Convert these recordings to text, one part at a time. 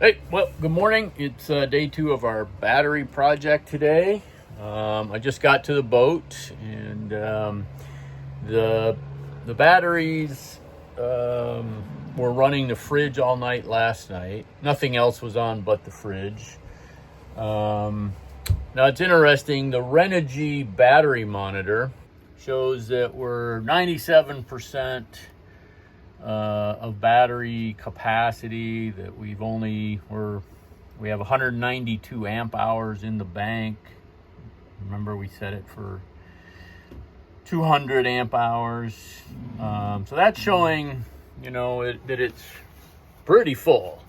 Hey, well, good morning. It's day 2 of our battery project today. I just got to the boat, and the batteries were running the fridge all night last night. Nothing else was on but the fridge. Now it's interesting. The Renogy battery monitor shows that we're 97%. Of battery capacity, that we have 192 amp hours in the bank. Remember, we set it for 200 amp hours. So that's showing, that it's pretty full.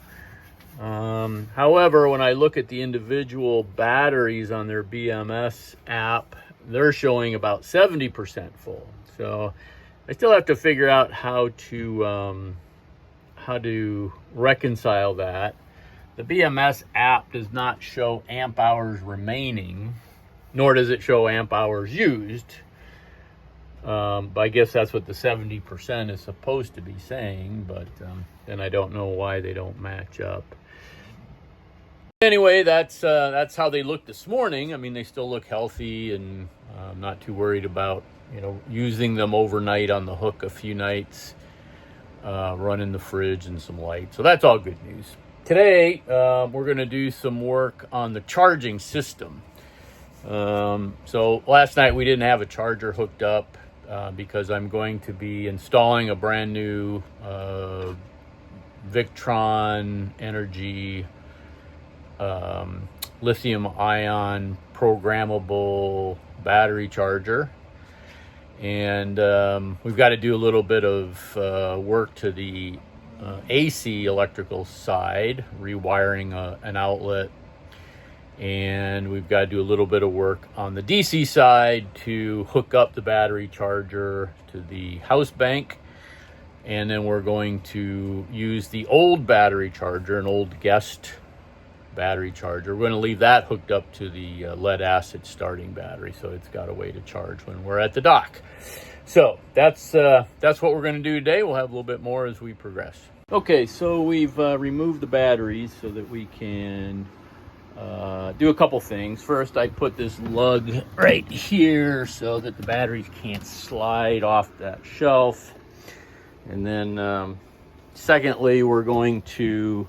However, when I look at the individual batteries on their BMS app, they're showing about 70% full. So I still have to figure out how to reconcile that. The BMS app does not show amp hours remaining, nor does it show amp hours used. But I guess that's what the 70% is supposed to be saying, but then I don't know why they don't match up. Anyway, that's how they look this morning. I mean, they still look healthy, and I'm not too worried about using them overnight on the hook a few nights, running the fridge and some light. So that's all good news. Today, we're going to do some work on the charging system. So last night we didn't have a charger hooked up because I'm going to be installing a brand new Victron Energy lithium ion programmable battery charger. And we've got to do a little bit of work to the AC electrical side, rewiring an outlet. And we've got to do a little bit of work on the DC side to hook up the battery charger to the house bank. And then we're going to use the old battery charger, an old guest battery charger. We're going to leave that hooked up to the lead acid starting battery, so it's got a way to charge when we're at the dock. So that's what we're going to do today. We'll have a little bit more as we progress. Okay, so we've removed the batteries so that we can do a couple things. First, I put this lug right here so that the batteries can't slide off that shelf. And then secondly, we're going to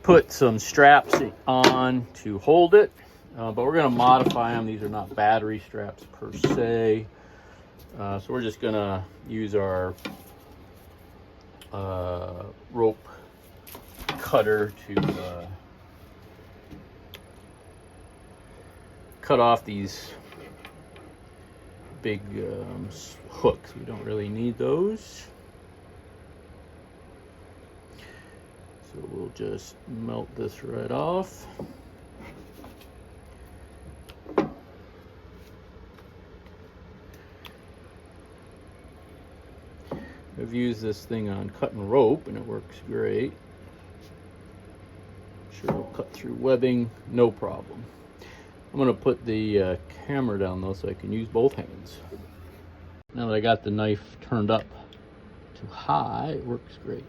put some straps on to hold it, but we're going to modify them. These are not battery straps per se, so we're just going to use our rope cutter to cut off these big hooks. We don't really need those. So we'll just melt this right off. I've used this thing on cutting rope and it works great. Sure, it'll cut through webbing, no problem. I'm going to put the camera down though so I can use both hands. Now that I got the knife turned up to high, it works great.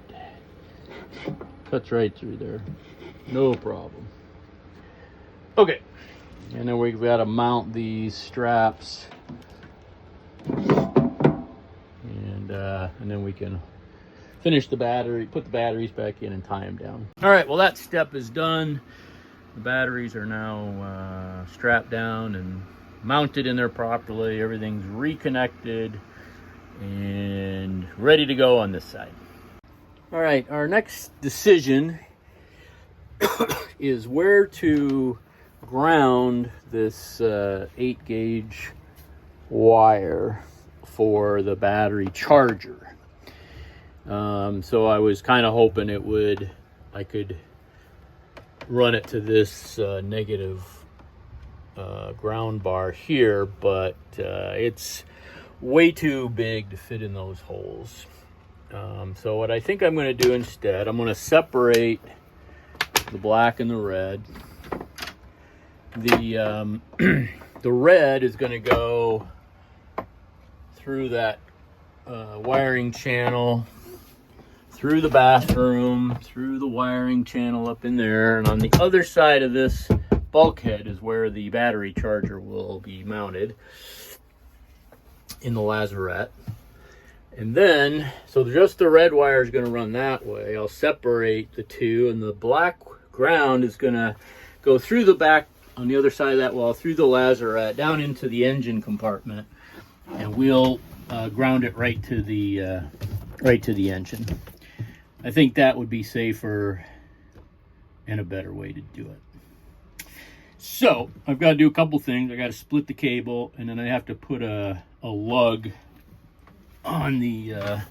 Cuts right through there, no problem. Okay, and then we've got to mount these straps, and then we can finish the battery, put the batteries back in, and tie them down. All right, well that step is done. The batteries are now strapped down and mounted in there properly. Everything's reconnected and ready to go on this side. All right, our next decision is where to ground this 8-gauge wire for the battery charger. So I was kind of hoping I could run it to this negative ground bar here, but it's way too big to fit in those holes. So what I think I'm going to do instead, I'm going to separate the black and the red. The red is going to go through that wiring channel through the bathroom, through the wiring channel up in there, and on the other side of this bulkhead is where the battery charger will be mounted in the lazarette. And then, so just the red wire is going to run that way. I'll separate the two, and the black ground is going to go through the back on the other side of that wall, through the lazarette, down into the engine compartment, and we'll ground it right to the engine. I think that would be safer and a better way to do it. So I've got to do a couple things. I got to split the cable, and then I have to put a lug on the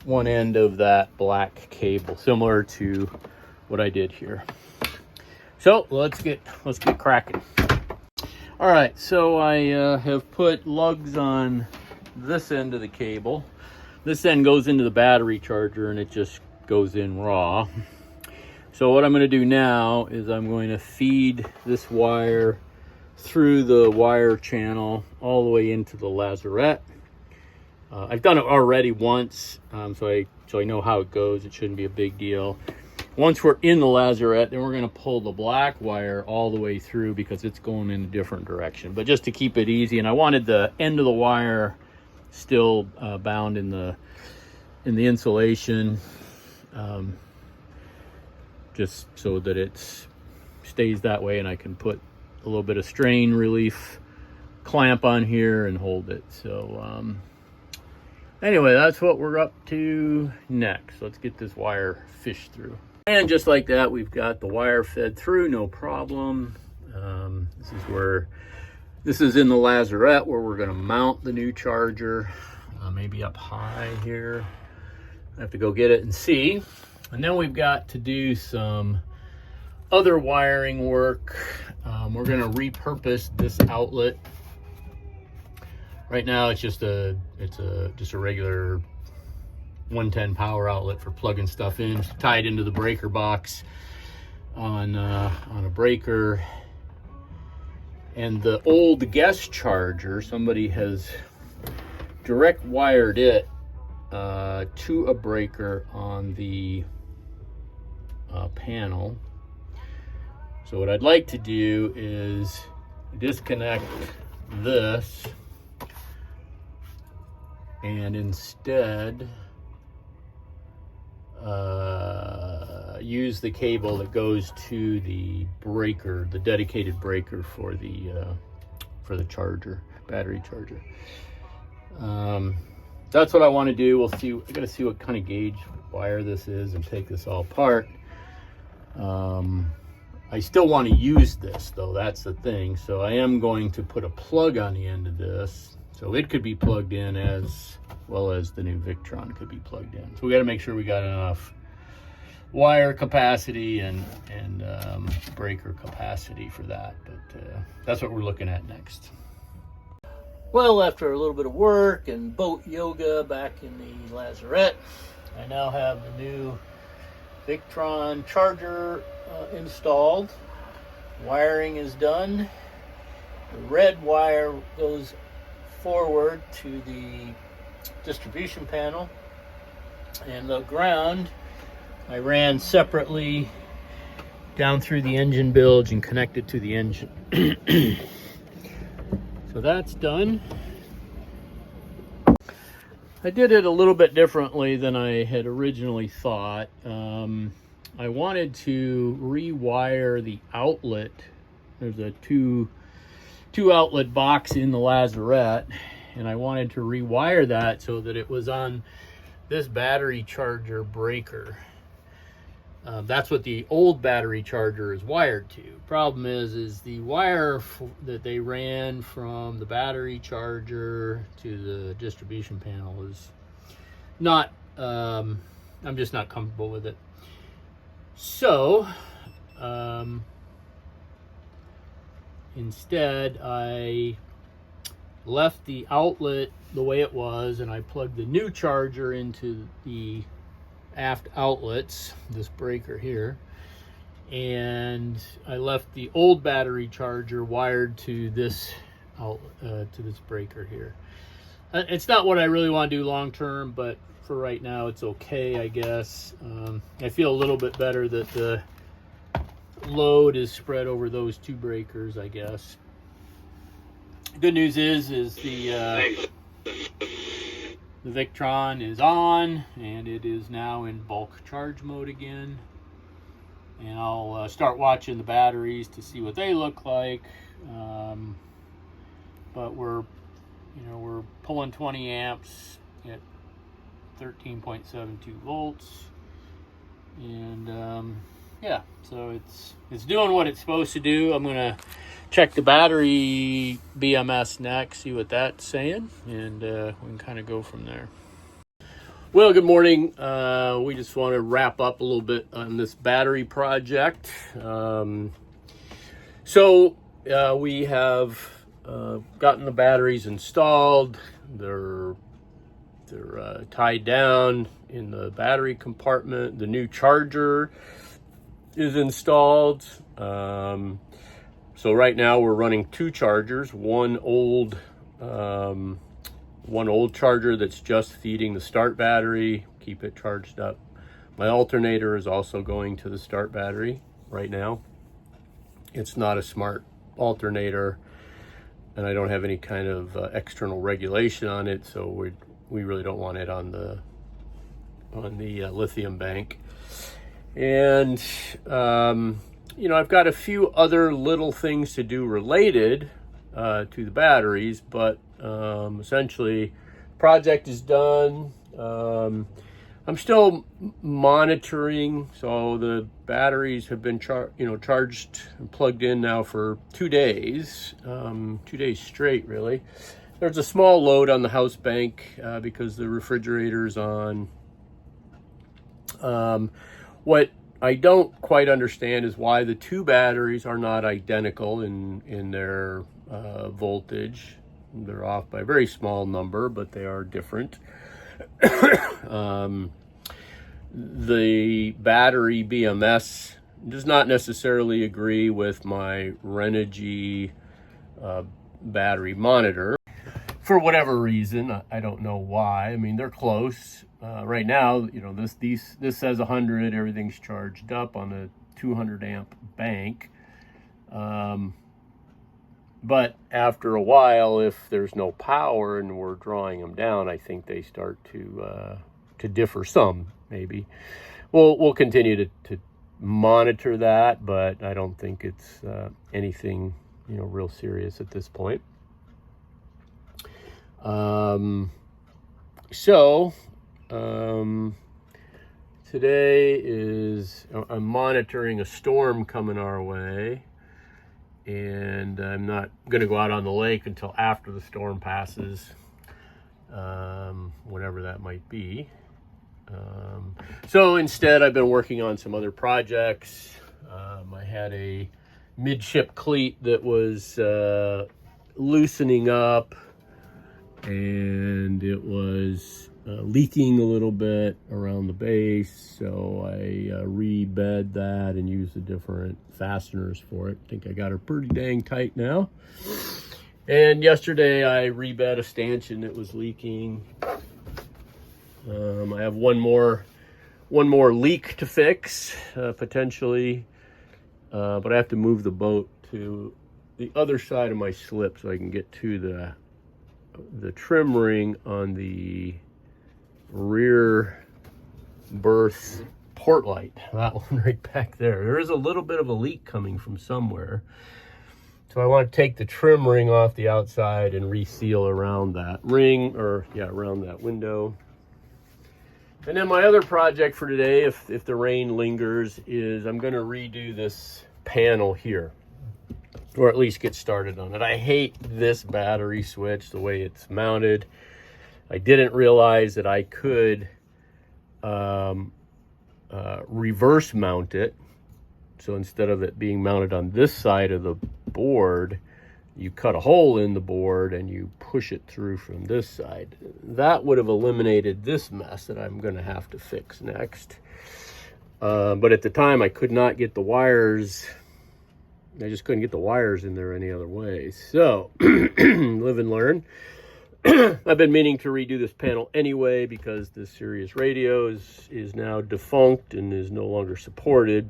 one end of that black cable, similar to what I did here. So let's get cracking. All right, so I have put lugs on this end of the cable. This end goes into the battery charger, and it just goes in raw. So what I'm going to do now is I'm going to feed this wire through the wire channel all the way into the lazarette. I've done it already once, so I know how it goes. It shouldn't be a big deal. Once we're in the lazarette, then we're going to pull the black wire all the way through because it's going in a different direction. But just to keep it easy, and I wanted the end of the wire still bound in the insulation, just so that it stays that way, and I can put a little bit of strain relief clamp on here and hold it. So anyway, that's what we're up to next. Let's get this wire fished through. And just like that, we've got the wire fed through, no problem. This is in the lazarette where we're going to mount the new charger, maybe up high here. I have to go get it and see. And then we've got to do some other wiring work. We're going to repurpose this outlet. Right now, it's just a regular 110 power outlet for plugging stuff in, tied into the breaker box on a breaker. And the old guest charger, somebody has direct wired it to a breaker on the panel. So what I'd like to do is disconnect this and instead use the cable that goes to the breaker, the dedicated breaker for the charger, battery charger. That's what I want to do. We'll see. I got to see what kind of gauge wire this is and take this all apart. I still want to use this though. That's the thing. So I am going to put a plug on the end of this, so it could be plugged in as well as the new Victron could be plugged in. So we got to make sure we got enough wire capacity and breaker capacity for that. But that's what we're looking at next. Well, after a little bit of work and boat yoga back in the lazarette, I now have the new Victron charger installed. Wiring is done. The red wire goes forward to the distribution panel, and the ground I ran separately down through the engine bilge and connected to the engine. So that's done. I did it a little bit differently than I had originally thought. I wanted to rewire the outlet. There's a two outlet box in the lazarette, and I wanted to rewire that so that it was on this battery charger breaker. That's what the old battery charger is wired to. Problem is the wire that they ran from the battery charger to the distribution panel is not, I'm just not comfortable with it. So, instead I left the outlet the way it was, and I plugged the new charger into the aft outlets, this breaker here, and I left the old battery charger wired to this outlet, to this breaker here. It's not what I really want to do long term, but for right now, it's okay, I guess. I feel a little bit better that the load is spread over those two breakers, I guess. Good news is the Victron is on, and it is now in bulk charge mode again. And I'll start watching the batteries to see what they look like. But we're pulling 20 amps at 13.72 volts, and yeah, so it's doing what it's supposed to do. I'm gonna check the battery BMS next, see what that's saying, and we can kind of go from there. Well, good morning. We just want to wrap up a little bit on this battery project. We have gotten the batteries installed. They're tied down in the battery compartment. The new charger is installed. So right now we're running two chargers, one old charger that's just feeding the start battery, keep it charged up. My alternator is also going to the start battery right now. It's not a smart alternator, and I don't have any kind of external regulation on it, so we really don't want it on the lithium bank. And I've got a few other little things to do related to the batteries, but essentially project is done. I'm still monitoring, so the batteries have been charged and plugged in now for 2 days, 2 days straight really. There's a small load on the house bank because the refrigerator's on. What I don't quite understand is why the two batteries are not identical in their voltage. They're off by a very small number, but they are different. The battery BMS does not necessarily agree with my Renogy battery monitor. For whatever reason, I don't know why. I mean, they're close. Right now, this says 100, everything's charged up on a 200 amp bank. But after a while, if there's no power and we're drawing them down, I think they start to differ some, maybe. We'll continue to monitor that, but I don't think it's anything, real serious at this point. Today I'm monitoring a storm coming our way, and I'm not going to go out on the lake until after the storm passes, whatever that might be. So instead, I've been working on some other projects. I had a midship cleat that was loosening up, and it was leaking a little bit around the base, so I rebed that and used the different fasteners for it. I think I got her pretty dang tight now. And yesterday I rebed a stanchion that was leaking. I have one more leak to fix, potentially, but I have to move the boat to the other side of my slip so I can get to the trim ring on the rear berth port light. That one right back there. There is a little bit of a leak coming from somewhere. So I want to take the trim ring off the outside and reseal around that ring, around that window. And then my other project for today, if the rain lingers, is I'm going to redo this panel here, or at least get started on it. I hate this battery switch, the way it's mounted. I didn't realize that I could reverse mount it. So instead of it being mounted on this side of the board, you cut a hole in the board and you push it through from this side. That would have eliminated this mess that I'm going to have to fix next. But at the time, I could not get the wires. I just couldn't get the wires in there any other way. So, live and learn. I've been meaning to redo this panel anyway because the Sirius radio is now defunct and is no longer supported.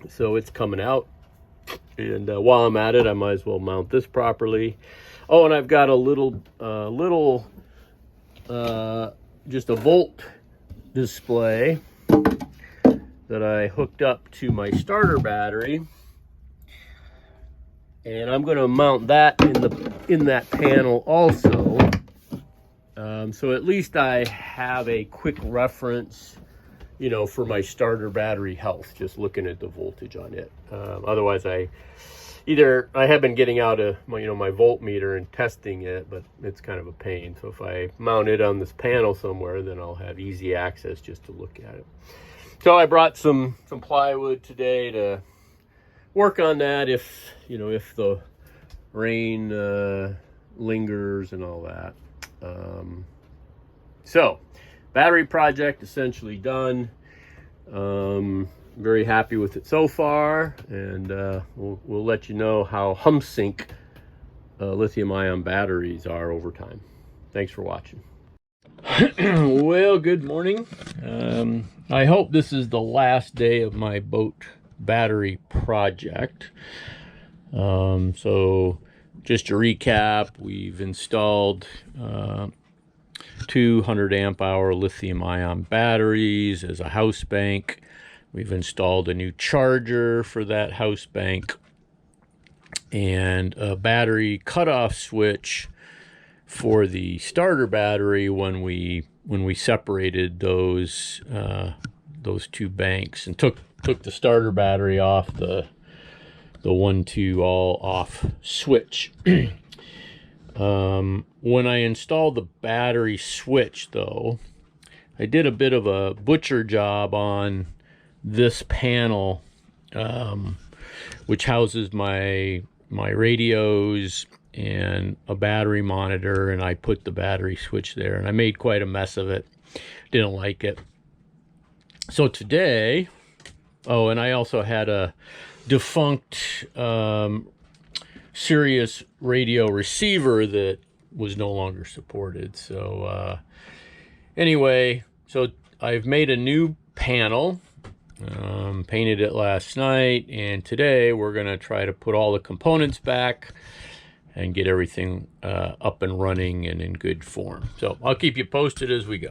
So it's coming out. And while I'm at it, I might as well mount this properly. Oh, and I've got a just a volt display that I hooked up to my starter battery. And I'm going to mount that in that panel also. So at least I have a quick reference, you know, for my starter battery health, just looking at the voltage on it. Otherwise, I have been getting out of my, you know, my voltmeter and testing it, but it's kind of a pain. So if I mount it on this panel somewhere, then I'll have easy access just to look at it. So I brought some plywood today to work on that if, you know, if the rain lingers and all that. So battery project essentially done. Very happy with it so far, and we'll let you know how HumSync lithium-ion batteries are over time. Thanks for watching. Well, good morning. I hope this is the last day of my boat battery project. So just to recap, we've installed 200 amp hour lithium ion batteries as a house bank. We've installed a new charger for that house bank and a battery cutoff switch for the starter battery when we separated those two banks and took the starter battery off the 1-2 all off switch. When I installed the battery switch, though, I did a bit of a butcher job on this panel, which houses my radios and a battery monitor, and I put the battery switch there, and I made quite a mess of it. Didn't like it. So today, oh, and I also had a defunct Sirius radio receiver that was no longer supported. So anyway, so I've made a new panel, painted it last night, and today we're gonna try to put all the components back and get everything up and running and in good form. So I'll keep you posted as we go.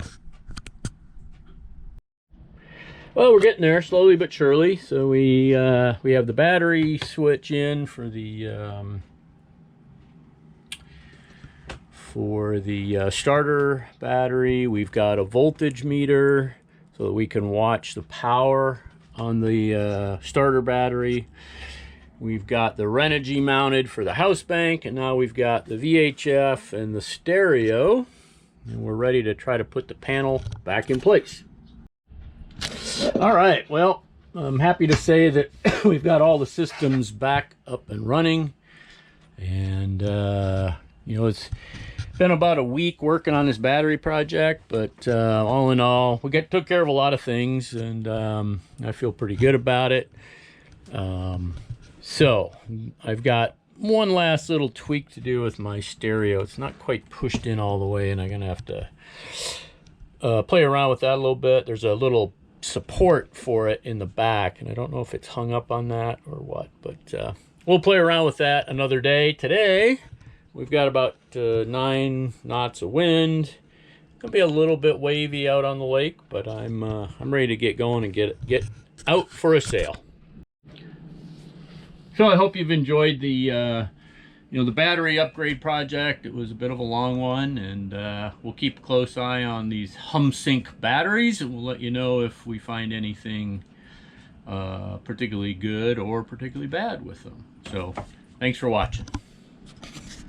Well, we're getting there slowly but surely. So we have the battery switch in for the starter battery. We've got a voltage meter so that we can watch the power on the starter battery. We've got the Renogy mounted for the house bank, and now we've got the VHF and the stereo, and we're ready to try to put the panel back in place. All right, well, I'm happy to say that we've got all the systems back up and running, and you know, it's been about a week working on this battery project, but all in all, we took care of a lot of things, and I feel pretty good about it. So I've got one last little tweak to do with my stereo. It's not quite pushed in all the way, and I'm gonna have to play around with that a little bit. There's a little support for it in the back, and I don't know if it's hung up on that or what, but we'll play around with that another day. Today we've got about 9 knots of wind. Gonna be a little bit wavy out on the lake, but I'm ready to get going and get out for a sail. So I hope you've enjoyed the the battery upgrade project. It was a bit of a long one, and we'll keep a close eye on these HumSync batteries, and we'll let you know if we find anything particularly good or particularly bad with them. So thanks for watching.